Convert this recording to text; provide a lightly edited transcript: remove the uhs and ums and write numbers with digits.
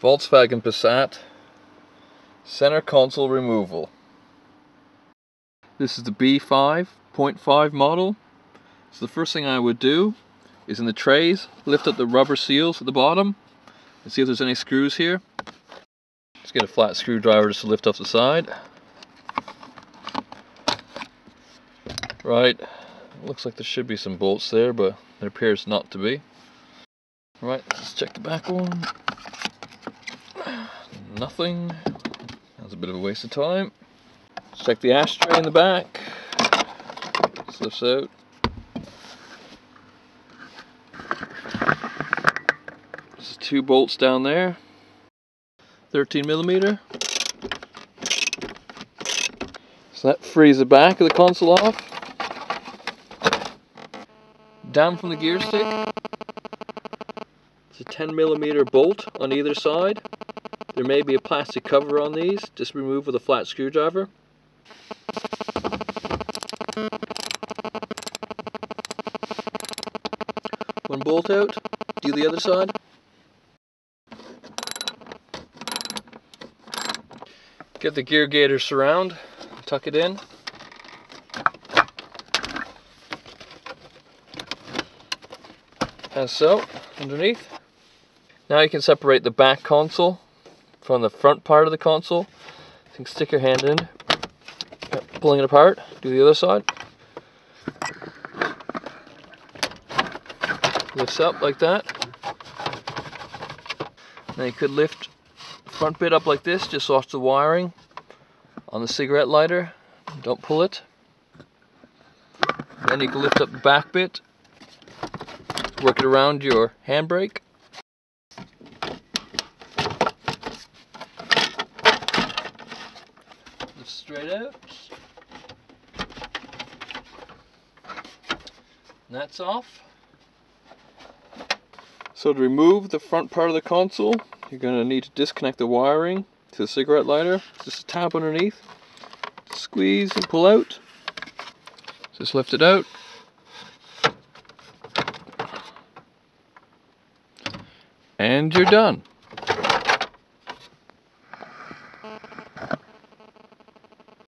Volkswagen Passat center console removal. This is the B5.5 model. So the first thing I would do is in the trays, lift up the rubber seals at the bottom and see if there's any screws here. Just get a flat screwdriver just to lift off the side. Right, looks like there should be some bolts there, but there appears not to be. Right, let's check the back one. Nothing. That's a bit of a waste of time. Let's check the ashtray in the back. Slips out. There's 2 bolts down there. 13mm. So that frees the back of the console off. Down from the gear stick. It's a 10mm bolt on either side. There may be a plastic cover on these, just remove with a flat screwdriver. One bolt out, do the other side. Get the gear gaiter surround, tuck it in. As so, underneath. Now you can separate the back console from the front part of the console. You can stick your hand in, pulling it apart, do the other side. Lifts up like that. Now you could lift the front bit up like this, just off the wiring on the cigarette lighter. Don't pull it. Then you can lift up the back bit, work it around your handbrake. Lift straight out. And that's off. So to remove the front part of the console, you're going to need to disconnect the wiring to the cigarette lighter. Just a tab underneath. Squeeze and pull out. Just lift it out. And you're done.